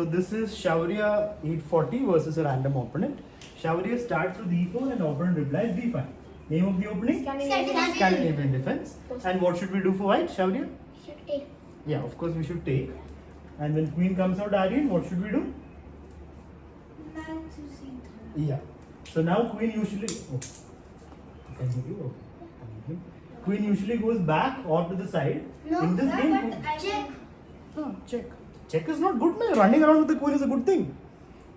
So this is Shaurya 840 versus a random opponent. Shaurya starts with E4 and opponent replies B5. Name of the opening? Scandinavian defense. And what should we do for white, Shaurya? We should take. Yeah, of course we should take. And when queen comes out, Aryan, what should we do? Knight to C3. Yeah. So now queen usually. Oh. Can you do? Okay. Queen usually goes back or to the side. No, In this sir, game, but I check. oh, check. Check is not good, man. Running around with the queen is a good thing.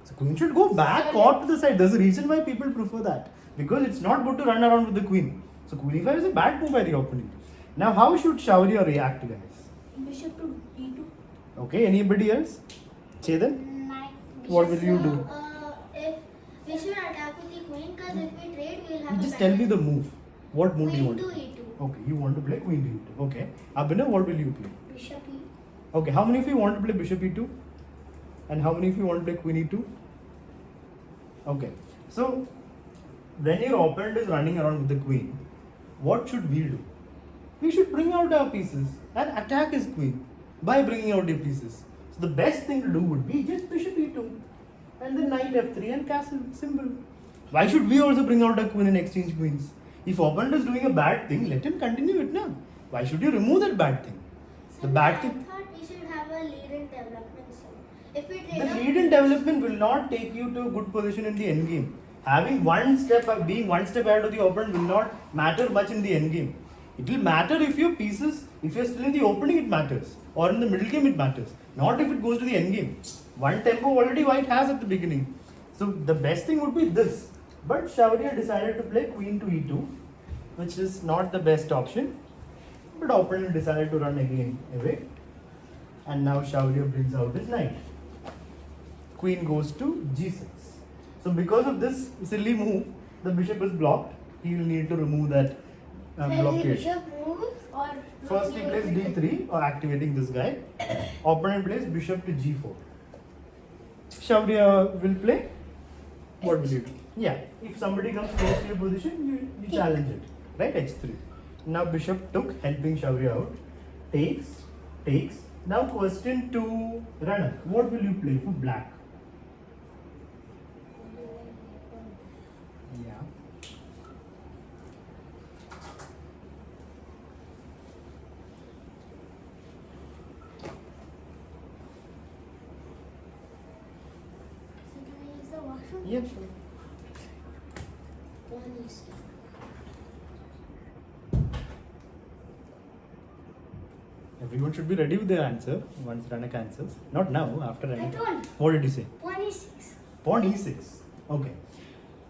So queen should go back or to the side. There's a reason why people prefer that. Because it's not good to run around with the queen. So queen e5 is a bad move by the opponent. Now how should Shaurya react, guys? Bishop to D2. Okay, anybody else? Chetan? Knight. What will you do? If we should attack with the queen, because if we trade, we'll have You a just tell me the move. What move do you queen want? to E2. Okay, you want to play queen d2. Okay. Abhinav, what will you play? Bishop E. Okay, how many of you want to play bishop e2? And how many of you want to play queen e2? Okay, so when your opponent is running around with the queen, what should we do? We should bring out our pieces and attack his queen by bringing out your pieces. So the best thing to do would be just bishop e2 and then knight f3 and castle, simple. Why should we also bring out our queen and exchange queens? If opponent is doing a bad thing, let him continue it now. Why should you remove that bad thing? The bad thing. I thought we should have a lead in development. So if we trade The off- lead in development will not take you to a good position in the endgame. Having one step, being one step ahead of the opponent will not matter much in the endgame. It will matter if your pieces, if you're still in the opening, it matters. Or in the middle game, it matters. Not if it goes to the endgame. One tempo already white has at the beginning. So the best thing would be this. But Shaurya decided to play queen to e2, which is not the best option. But opponent decided to run again away. And now Shaurya brings out his knight. Queen goes to g6. So because of this silly move, the bishop is blocked. He will need to remove that So the blockade. bishop moves or First he plays d3 or activating this guy. Opponent plays bishop to g4. Shaurya will play. What will you do? Yeah, if somebody comes close to your position, you challenge it. Right, h3. Now bishop took, helping Shaurya out. Takes. Now question to Rana. What will you play for black? Yeah. So can I use the washroom? Yeah, sure. One is Everyone should be ready with their answer once Ranak answers. Not now, after I Ranak. told. What did you say? One is 6. Pawn e6. Okay.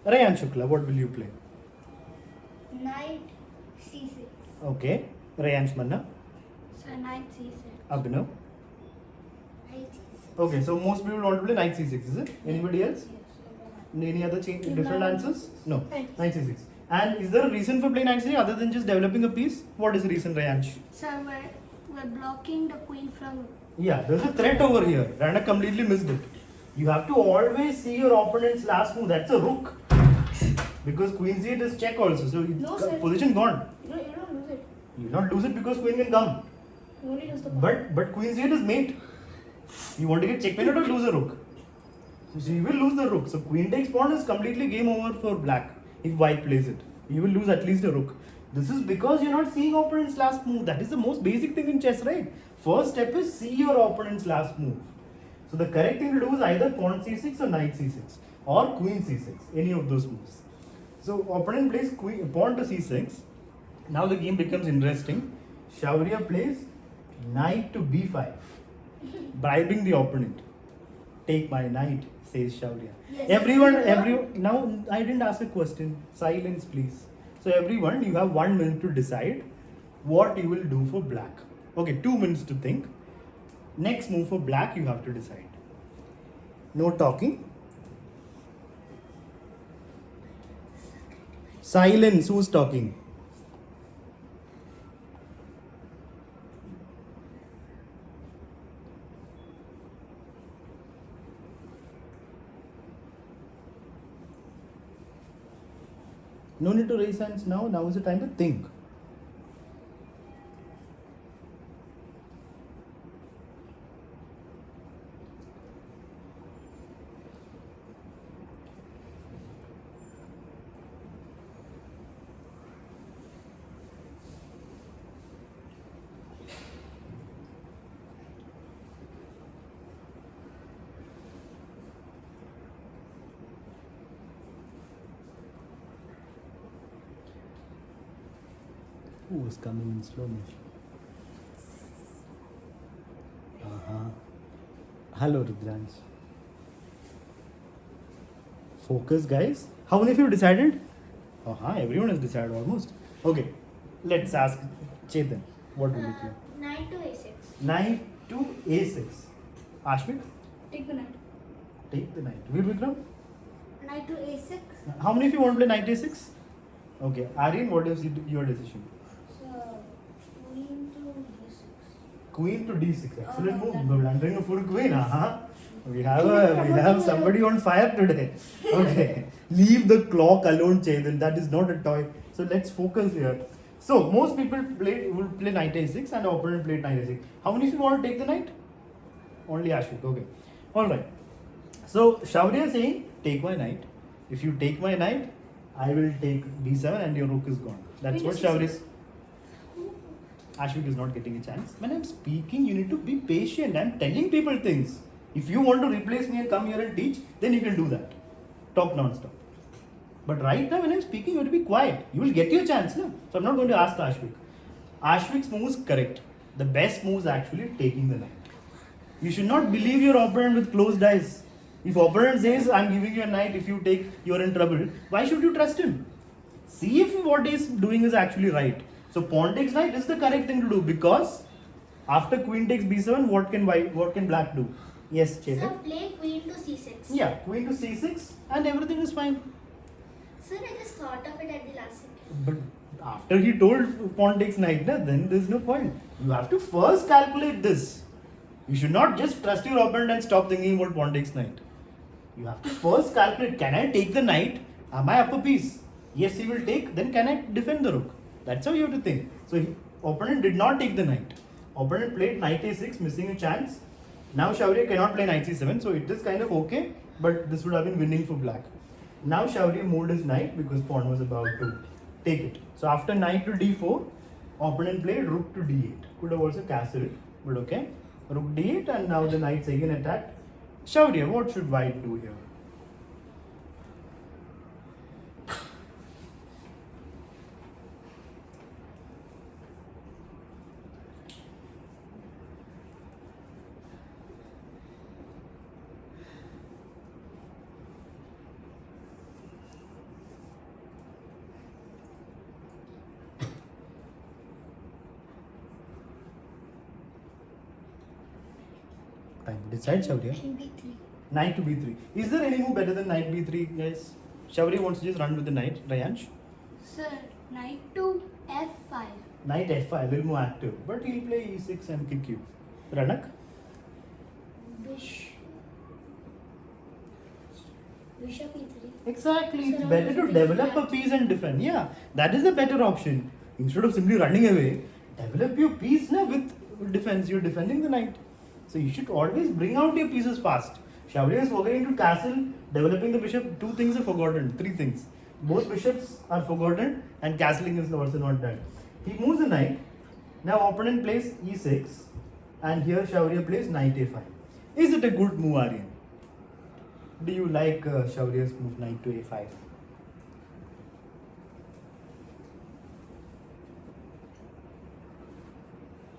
Rayan Shukla, what will you play? Knight C6. Okay. Rayan Shmanna. So knight C6. Abhinav. Knight C6. Okay, so most people want to play knight c6, is it? Anybody else? Any other change, different No. answers? No. Knight. Knight c6. And is there a reason for playing knight c6 other than just developing a piece? What is the reason, Rayansh? So we're blocking the queen from. Yeah, there's a threat over here. Ranak completely missed it. You have to always see your opponent's last move. That's a rook. Because queen c8 is check also. So No, sir. position gone. You don't lose it. You will not lose it because queen can come. You only lose the But queen c8 is mate. You want to get checkmated or lose a rook. So you will lose the rook. So queen takes pawn is completely game over for black if white plays it. You will lose at least a rook. This is because you're not seeing opponent's last move. That is the most basic thing in chess, right? First step is see your opponent's last move. So the correct thing to do is either pawn c6 or knight c6 or queen c6, any of those moves. So opponent plays pawn to c6. Now the game becomes interesting. Shaurya plays knight to b5, bribing the opponent. Take my knight, says Shaurya. Yes. Everyone, now I didn't ask a question. Silence, please. So everyone, you have 1 minute to decide what you will do for black. Okay, 2 minutes to think. Next move for black, you have to decide. No talking. Silence, who's talking? No need to raise hands now. Now is the time to think. Who is coming in slow motion? Hello, Rudransh. Focus, guys. How many of you decided? Everyone has decided almost. Okay, let's ask Chetan. What will you play? Knight to a6. Knight to a6. Ashmit? Take the knight. Take the knight. Veer Vikram? Knight to a6. How many of you want to play knight a6? Okay, Aryan, what is your decision? So, queen to d6. Queen to d6. Excellent Oh, move. that- Blundering a full queen. We have somebody on fire today. Okay, leave the clock alone, Chetan. That is not a toy. So let's focus here. So most people will play knight a6 and the opponent played knight a6. How many of you want to take the knight? Only Ashwik. Okay. All right. So Shaurya is saying, take my knight. If you take my knight, I will take b7 and your rook is gone. That's Queen what to Shaurya c6. is. Ashwik is not getting a chance. When I'm speaking, you need to be patient. I'm telling people things. If you want to replace me and come here and teach, then you can do that. Talk non-stop. But right now, when I'm speaking, you have to be quiet. You will get your chance, no? So I'm not going to ask Ashwik. Ashwik's move is correct. The best move is actually taking the knight. You should not believe your opponent with closed eyes. If opponent says, I'm giving you a knight, if you take, you're in trouble, why should you trust him? See if what he's doing is actually right. So pawn takes knight is the correct thing to do because after queen takes b7, what can black do? Yes, So, Chetan. play queen to c6. Yeah, queen to c6 and everything is fine. Sir, I just thought of it at the last second. But after he told pawn takes knight, then there's no point. You have to first calculate this. You should not just trust your opponent and stop thinking about pawn takes knight. You have to first calculate, can I take the knight? Am I up a piece? Yes, he will take, then can I defend the rook? That's how you have to think. So opponent did not take the knight. Opponent played knight a6, missing a chance. Now Shaurya cannot play knight c7, so it is kind of okay, but this would have been winning for black. Now Shaurya moved his knight because pawn was about to take it. So after knight to d4, opponent played rook to d8. Could have also castled, but okay. Rook d8 and now the knight's again attacked. Shaurya, what should white do here? Time. Decide, Shaurya. King b3. Knight to b3. Is there any move better than knight b3, guys? Shaurya wants to just run with the knight. Rayansh? Sir, knight to f5. Knight f5, little more active. But he'll play e6 and kick you. Ranak? Bishop e3. Exactly. It's So better to taking develop a that. piece and defend. Yeah, that is the better option. Instead of simply running away, develop your piece now with defense. You're defending the knight. So you should always bring out your pieces fast. Shaurya is forgetting to castle, developing the bishop. Two things are forgotten. Three things. Both bishops are forgotten and castling is also not done. He moves the knight. Now opponent plays e6 and here Shaurya plays knight a5. Is it a good move, Aryan? Do you like Shaurya's move knight to a5?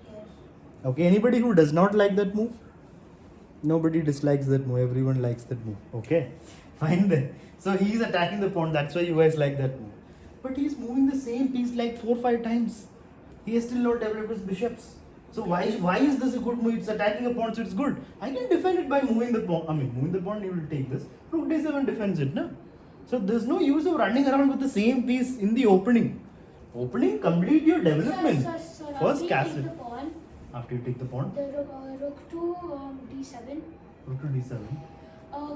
Yes. Okay, anybody who does not like that move? Nobody dislikes that move. Everyone likes that move. Okay, fine then. So he's attacking the pawn. That's why you guys like that move. But he's moving the same piece like 4-5 times. He has still not developed his bishops. So why is this a good move? It's attacking a pawn, so it's good. I can defend it by moving the pawn. I mean, moving the pawn, you will take this. Rook d7 defends it, no? So there's no use of running around with the same piece in the opening. Opening, complete your development. Sir, First after you castle. take the pawn, After you take the pawn, the rook to d7. rook to d7.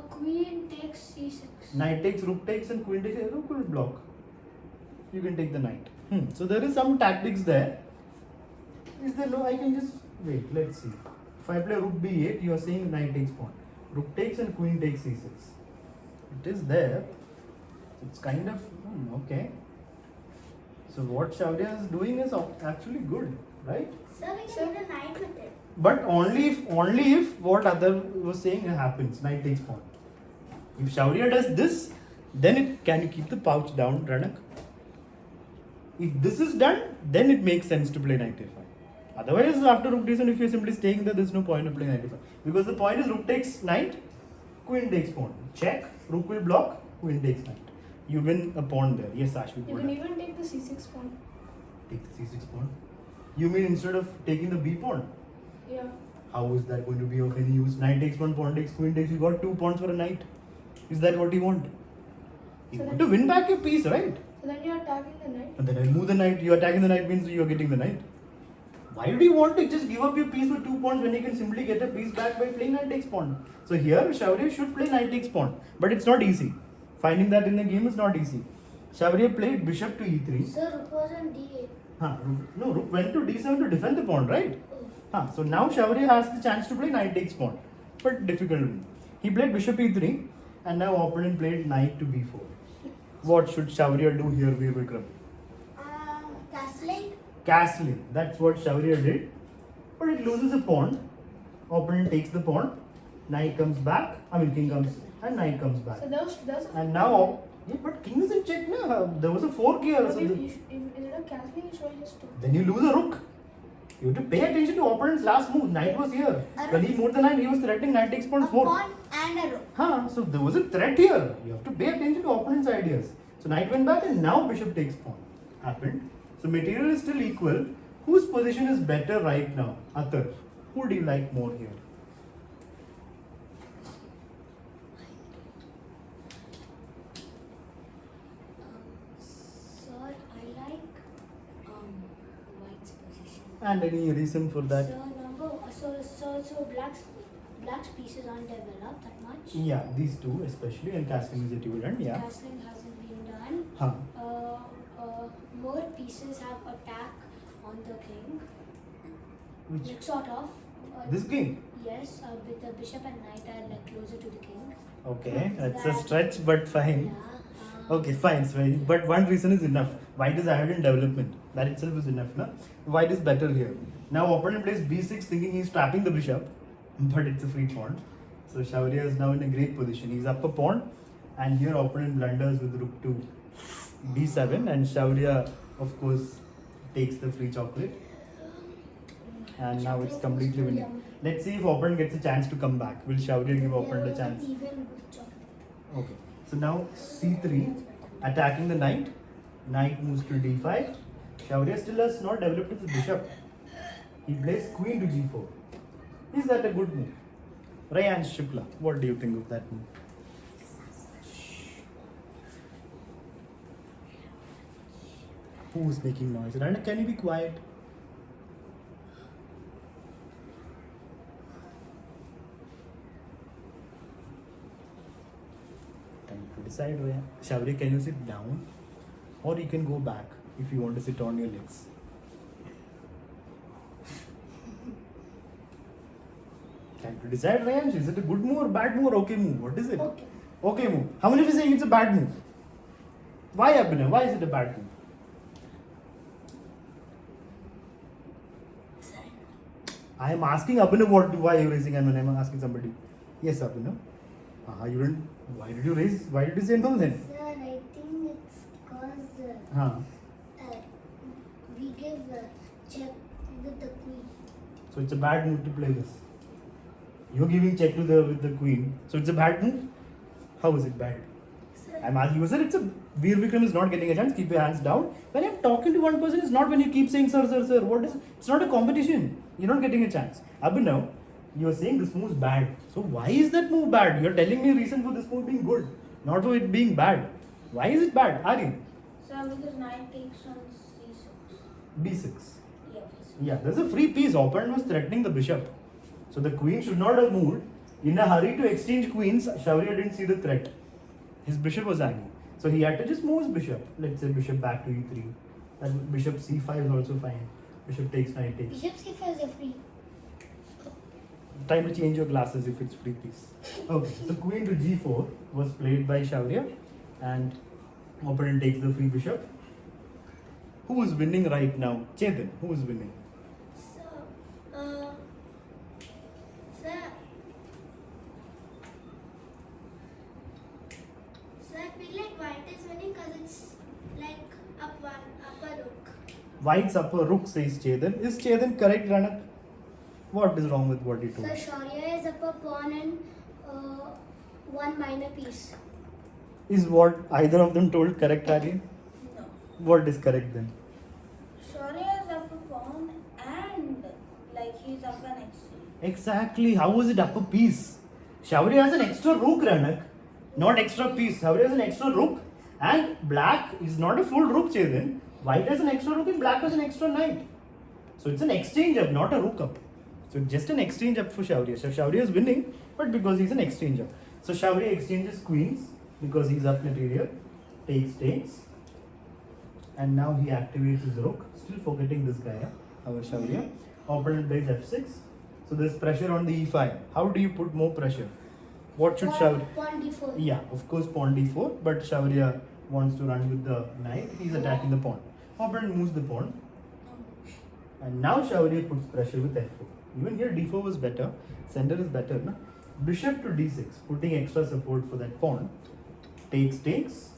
Queen takes c6. Knight takes, rook takes, and queen takes. Rook will block. You can take the knight. So there is some tactics there. Is there no? I can just wait. Let's see. If I play rook b8, you are saying knight takes pawn. Rook takes and queen takes c6. It is there. It's kind of okay. So what Shaurya is doing is actually good, right? Sir, we can get a knight with it. But only if what other was saying happens. Knight takes pawn. If Shaurya does this, then can you keep the pouch down, Ranak? If this is done, then it makes sense to play knight a5. Otherwise, after rook d7, if you're simply staying there, there's no point of playing knight a5. Because the point is rook takes knight, queen takes pawn. Check, rook will block, queen takes knight. You win a pawn there. Yes, Ashwin. You can even take the c6 pawn. Take the c6 pawn. You mean instead of taking the b pawn? Yeah. How is that going to be of any use? Knight takes one, pawn takes, queen takes. You got 2 pawns for a knight. Is that what you want? You So want then- to win back your piece, right? So then you're attacking the knight. And then I move the knight. You attacking the knight means you are getting the knight. Why do you want to just give up your piece for 2 pawns when you can simply get a piece back by playing knight takes pawn? So here Shaurya should play knight takes pawn, but it's not easy. Finding that in the game is not easy. Shaurya played bishop to e3. Sir, rook was on d8. No, rook went to d7 to defend the pawn, right? So now Shaurya has the chance to play knight takes pawn, but difficult win. He played bishop e3, and now opponent played knight to b4. What should Shaurya do here, Veer Vikram? Castling. Castling. That's what Shaurya did. But it loses a pawn. Opponent takes the pawn. Knight comes back. King comes and knight comes back. So there's a And now, yeah, but king is in check now. There was a fork here. But So instead of castling, you should just then you lose a rook. You have to pay attention to opponent's last move. Knight was here. When he moved the knight, he was threatening knight takes pawn A 4. pawn and a rook. So there was a threat here. You have to pay attention to opponent's ideas. So knight went back and now bishop takes pawn. Happened. So material is still equal. Whose position is better right now? Atar. Who do you like more here? Sir, I like white's position. And any reason for that? So black's pieces aren't developed that much. Yeah, these two especially, and castling is equivalent. Yeah. Castling hasn't been done. Huh. More pieces have attack on the king. Which Like sort of. this king? Yes, with the bishop and knight are like closer to the king. Okay, that's a stretch, but fine. Yeah. Okay, fine. But one reason is enough. White is ahead in development. That itself is enough, na? White is better here. Now opponent plays b6 thinking he's trapping the bishop, but it's a free pawn. So Shaurya is now in a great position. He's up a pawn, and here opponent blunders with rook to b7, and Shaurya, of course, takes the free chocolate. And now it's completely winning. Let's see if opponent gets a chance to come back. Will Shaurya give opponent a chance? Even good chocolate. Okay. So now c3, attacking the knight. Knight moves to d5. Shaurya still has not developed his bishop. He plays queen to g4. Is that a good move? Rayan Shipla, what do you think of that move? Who's making noise? Rana, can you be quiet? Time to decide, Rayan. Shaurya, can you sit down? Or you can go back if you want to sit on your legs. Time to decide, Rayan. Is it a good move or bad move or okay move? What is it? Okay. Okay move. How many of you saying it's a bad move? Why, Abhinav? Why is it a bad move? I am asking Abhinav why you are raising hand when I am asking somebody. Yes, Abhinav. You didn't. Why did you raise? Why did you say no then? Sir, I think it's because Huh. we give check with the queen. So it's a bad move to play this. You're giving check to the with the queen. So it's a bad move. How is it bad? Sir, I'm asking you, sir. It's a Veer Vikram is not getting a chance. Keep your hands down. When I'm talking to one person, it's not when you keep saying sir, sir, sir. What is? It's not a competition. You're not getting a chance. Abhinav, you're saying this move is bad. So why is that move bad? You're telling me a reason for this move being good, not for it being bad. Why is it bad? Aryan, sir, because knight takes on c6. b6. Yes. Yeah, there's a free piece. Opponent was threatening the bishop. So the queen should not have moved. In a hurry to exchange queens, Shaurya didn't see the threat. His bishop was hanging. So he had to just move his bishop. Let's say bishop back to e3. And bishop c5 is also fine. Bishop takes, knight takes. Bishop c5 is a free. Time to change your glasses if it's free piece. Okay, so queen to g4 was played by Shaurya. And opponent takes the free bishop. Who is winning right now? Chetan, who is winning? So, sir, I feel like white is winning because it's like Upper rook. White's upper rook, says Chetan. Is Chetan correct, Ranak? What is wrong with what he told? So Shaurya is upper pawn and one minor piece. Is what either of them told correct, Aryan? No. What is correct then? Shaurya is upper pawn and like he's up an extra. Exactly. How is it upper piece? Shaurya has an extra rook, Ranak. Not extra piece. Shaurya has an extra rook. And black is not a full rook, Chetan. White has an extra rook and black has an extra knight. So it's an exchange up, not a rook up. So it's just an exchange up for Shaurya. So Shaurya is winning, but because he's an exchange up. So Shaurya exchanges queens because he's up material. Takes. And now he activates his rook. Still forgetting this guy, our Shaurya. Opponent plays f6. So there's pressure on the e5. How do you put more pressure? What should Shaurya? Pawn d4. Yeah, of course pawn d4, but Shaurya wants to run with the knight. He's attacking the pawn. Opponent moves the pawn. And now Shaurya puts pressure with f4. Even here d4 was better. Center is better, na? Bishop to d6, putting extra support for that pawn. Takes.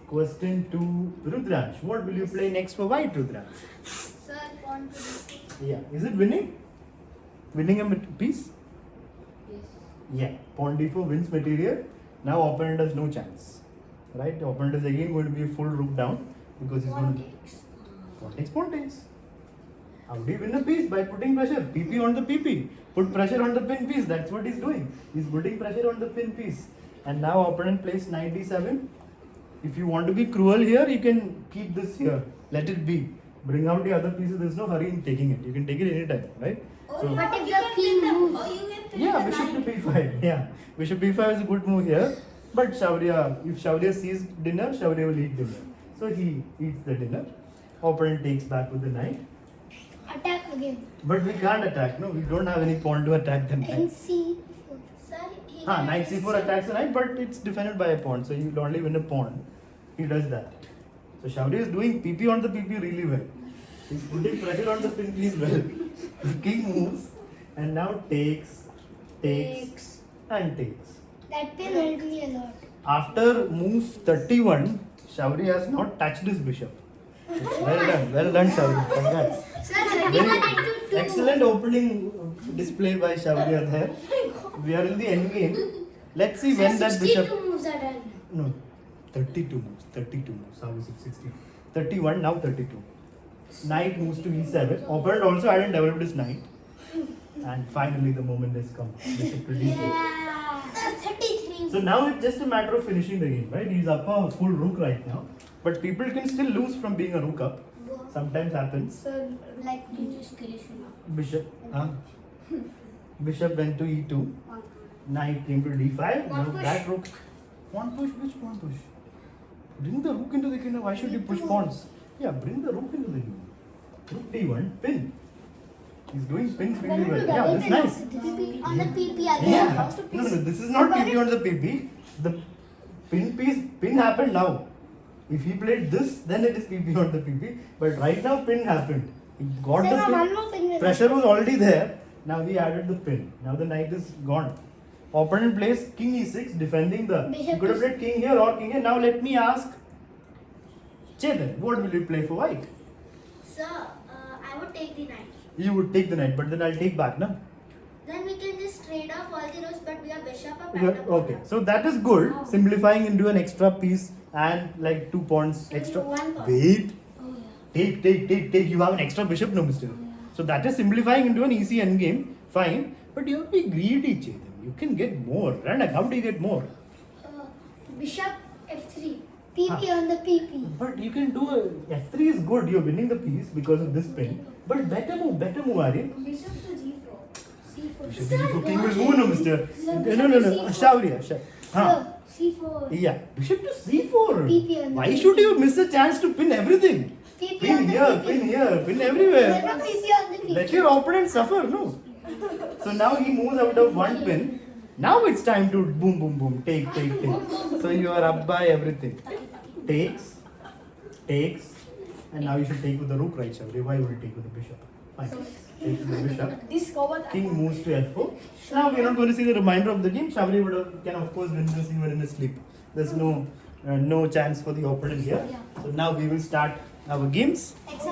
Question to Rudransh. What will you play next for white, Rudransh? Sir, pawn to d4. Yeah. Is it winning? Winning a piece? Yes. Yeah. Pawn d4 wins material. Now opponent has no chance. Right? The opponent is again going to be a full rook down because he's Pawn going to... takes. Pawn takes. How do you win a piece? By putting pressure. PP on the PP. Put pressure on the pin piece. That's what he's doing. He's putting pressure on the pin piece. And now opponent plays knight d7. If you want to be cruel here, you can keep this here. Let it be. Bring out the other pieces. There's no hurry in taking it. You can take it anytime, right? Oh, So- But if you the can king pin moves. Oh, you can pin Yeah, the bishop to knight. b5. Yeah, bishop b5 is a good move here. But Shaurya, if Shaurya sees dinner, Shaurya will eat dinner. So he eats the dinner. Opponent takes back with the knight. Attack again. But we can't attack, no? We don't have any pawn to attack the And knight. c4. Sir, he Knight c4 attacks the knight, but it's defended by a pawn. So you only win a pawn. He does that. So Shaurya is doing PP on the PP really well. He's putting pressure on the pin piece well. The king moves and now takes, and takes. That pin helped me a lot. After move 31, Shaurya has not touched his bishop. Well done, Shaurya. Congrats. Sir, 31 into 2. Excellent opening display by Shaurya there. We are in the end game. Let's see when that 62 bishop. moves are done. No, 32 moves. 32 moves. How is it 60? 31, now 32. Knight moves to e7. Opponent also hadn't developed his knight. And finally the moment has come. Bishop to d6. Yeah. 33. So now it's just a matter of finishing the game, right? He's up a full rook right now. But people can still lose from being a rook up. Sometimes happens. Sir, Like you just creation. Bishop. Bishop went to e2. Knight came to d5. Pawn Now push. that rook. Pawn push? Which pawn push? Bring the rook into the kingdom. Why should you push pawns? Yeah, bring the rook into the game. Rook d1. Pin. He's doing pins really well. Yeah, that's nice. On the PP again. Yeah. No, this is not PP on the PP. The pin happened now. If he played this, then it is PP on the PP. But right now, pin happened. He got Sir, the one pin. more pin with Pressure was already there. Now he added the pin. Now the knight is gone. Opponent plays king e6, defending the. Bishop You could have is- played king here or king here. Now let me ask Chetan, what will you play for white? Sir, I would take the knight. You would take the knight, but then I'll take back, na? Then we can just trade off all the rows, but we are bishop up Yeah, and a pawn okay, up. so that is good. Simplifying into an extra piece and like 2 pawns extra. One pawn. Wait, Oh yeah. take. You have an extra bishop, no mister. So that is simplifying into an easy endgame. Fine, but you have to be greedy, Chetan. You can get more. Ranak, how do you get more? Bishop f3. PP on the PP. But you can do a f3 is good. You're winning the piece because of this pin. But better move, Aryan. bishop to g4. C4. Bishop to king will move, no mister. No. Shaurya. Sir, C4. Yeah, bishop to c4. PP on the Why PP. should you miss a chance to pin everything? PP Pin on the here, PP. pin here, pin Sir, everywhere. no PP on the PP. Let your opponent suffer, no? So now he moves out of one pin. Now it's time to boom. Take. So you are up by everything. Takes. And now you should take with the rook, right, Shaurya? Why would you take with the bishop? Fine. Take with the bishop. Discover King moves to f4. Now we are not going to see the remainder of the game. Shaurya can of course win this even in his sleep. There's no no chance for the opponent here. Yeah. So now we will start our games. Except